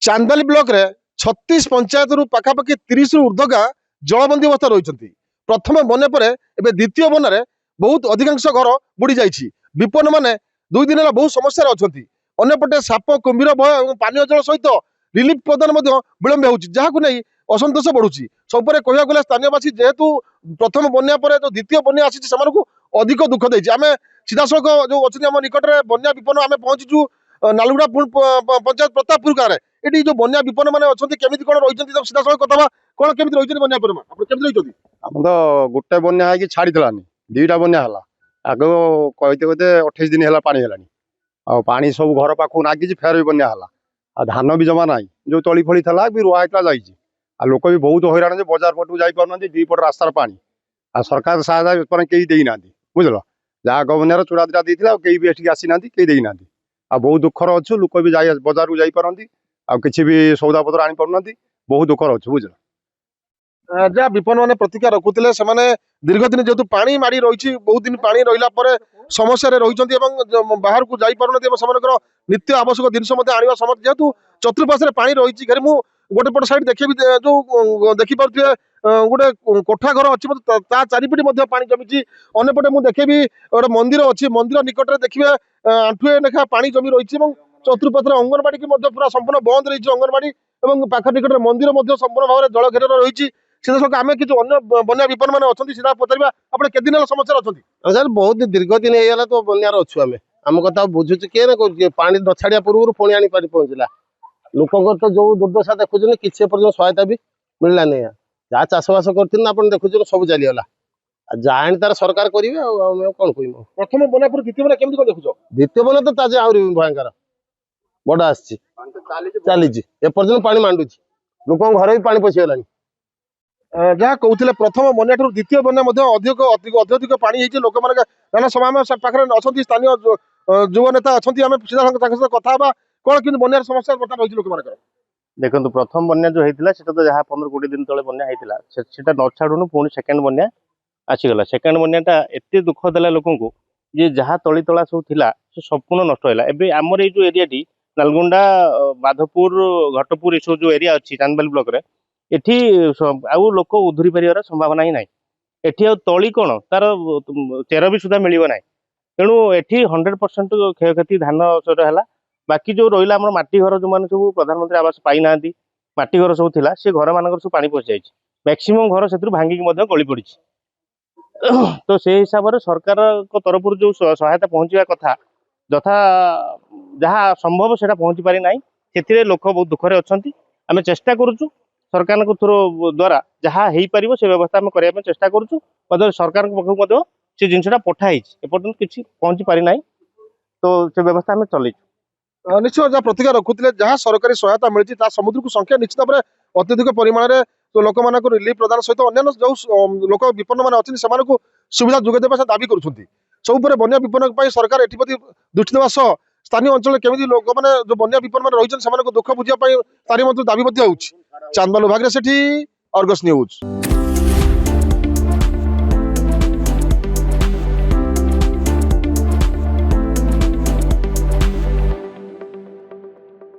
Chandbali block रे 36 पंचायत रु पाखापाखि 30 रु ऊर्ध्व गाँ जलबंदी अवस्था रही। प्रथम बन्या पर एवं द्वितीय बन्या बहुत अधिकांश घर बुड़ी जाइए। विपन्न माने 2 दिन है बहुत समस्या अच्छा। अंपटे साप कुंभीर भय और पानी जल सहित रिलीफ प्रदान विलंब हो असंतोष बढ़ुची। सब कह गला स्थानीयवासी जेहेतु प्रथम बन्या पर जो द्वितीय बन्या आसी अधिक दुख देती। आम सीधासख जो अच्छे आम निकट में बन्या विपन्न आम पहुंचीचु नालुगुड़ा पंचायत प्रतापपुर गाँव में। ये जो बन्या विपन्न मैंने अच्छा केमी कौन रही सीधासख कथा कौन केमी रही बन्या रही आम तो गोटे बन्या है छाड़ीलानी दुईटा बन्या है आग कहते कहते 28 दिन है पानी है पानी सब घर पाख नागिज फेर भी बन्या है आ धान भी जमा ना जो तली फली था भी रुआ होता जाइए आ लोक भी बहुत हैरान जे बजार पटू जापार दी पट रास्तार पानी आ सरकार सहायता कहीं देना बुझल जहाँ गवर्नर चूड़ा दुटा देते कहीं भी एटिक आसी ना कहीं देना आ बहुत दुखर अच्छु लोक भी बजार को जापारती आ किसी भी सौदा पत्र आनी पार बहुत दुखर अच्छु बुझल जहाँ विपन्न मैंने प्रतिक्रिया रखुते से दीर्घ दिन जेहतु पानी माड़ी रही बहुत दिन पानी रहा समस्या रही बाहर को जापार नित्य आवश्यक जिनस आने समर्थ जेहतु चतुर्पाश पानी रही घर मु गोटे पट साइड देखी जो देखिपे गोटे कोठा घर अच्छी चारिपटे पानी जमी अंपटे मुझे देखेबी गोटे मंदिर अच्छी मंदिर निकट में देखिए आंठुए लेखा पानी जमी रही चतुर्पाश अंगनवाड़ी की पूरा संपूर्ण बंद रही अंगनवाड़ी और पाख निकट मंदिर संपूर्ण भाव में जल घेर रही। सीधासख आम कि बन्या विपन्न मैंने अच्छा सीधा पचार आप दिन समस्या अच्छा सर बहुत दीर्घ दिन होगा तो बन्यार अच्छु आम आम कथा बुझुचे किए ना कौन पानी न छाड़ा पूर्व पुणी आनी पहुंचला लोक तो जो दुर्दशा देखुन किसी पर्यटन सहायता भी मिलला नहीं जहाँ चाषबास कर देखुन सब चलीगला जहाँ तार सरकार करेंगे कौन कह प्रथम बन्या द्वितीय बन्या केमती देखुच द्वितीय बना तो ताजे आहरी भयंकर बड़ आसी चली एपर्यंत पानी मांडुची लोक घर भी पानी पशिगला जहाँ कहते प्रथम बन्या द्वितीय बन्या अधिक अत्यधिक पानी लोक मैंने समय पाखे अच्छा स्थानीय युव नेता अच्छा आम सीधा कथा कौन कि बन्यार समस्या बर्तमान रही लोक देखो प्रथम बन्या जो होता है तो जहाँ 15-20 दिन तले बन्या होता है न छाड़ू पुणी सेकेंड बन्या आसीगला। सेकेंड बन्याटा एत दुख देला लोक जे जहाँ तली तला सब थिला से संपूर्ण नष्ट है। एवं आमर ये एरिया नालगुंडा माधवपुर घटपुर ये जो एरिया अच्छी चांदबाली ब्लॉक रे एठी आउ लोक उधुरी पारिबार संभावना ही ना। एठी आ तली कौन तार चेर भी सुधा मिल ना तेणु एठी 100% क्षयक्षति धान है। बाकी जो रहा आम माटी घर जो मैंने सब प्रधानमंत्री आवास पाई ना माटी घर सब थिला से घर मान सब पानी पशि जाइए मैक्सिमम घर से भांगिक गली पड़ी। तो से हिसाब से सरकार तरफ जो सहायता पहुँचा कथा यथा जहाँ संभव से पहुँची पारि ना से लोक बहुत दुखरे अच्छा आम चेष्टा करुचु सरकार थ्रो द्वारा जहाँ हो पार से व्यवस्था आम करने चेष्टा करुचु सरकार पक्ष से जिनसा पठाई एपर्तंत किसी पहुँची पारि ना तो से व्यवस्था आम चलैचु निश्चय जहाँ प्रतिक्रिया रखुते जहाँ सरकारी सहायता मिली समुद्र को संख्या निश्चित भाव में अत्यधिक परिमाण में तो लोक मान रिलीफ प्रदान सहित अन्य जो लोक विपन्न मान अच्छे से सुविधा जोगेदेवा से दाबी करुँच सब बन्या विपन्न सरकार एप्रति दृष्टि देवा सह स्थानीय अंचल केमी लोक मैंने जो बन्या विपन्न मान रही दुख बुझाई स्थानीय मंत्री दाबी हो। चांदबाली भाग्य सेठी अर्गस न्यूज।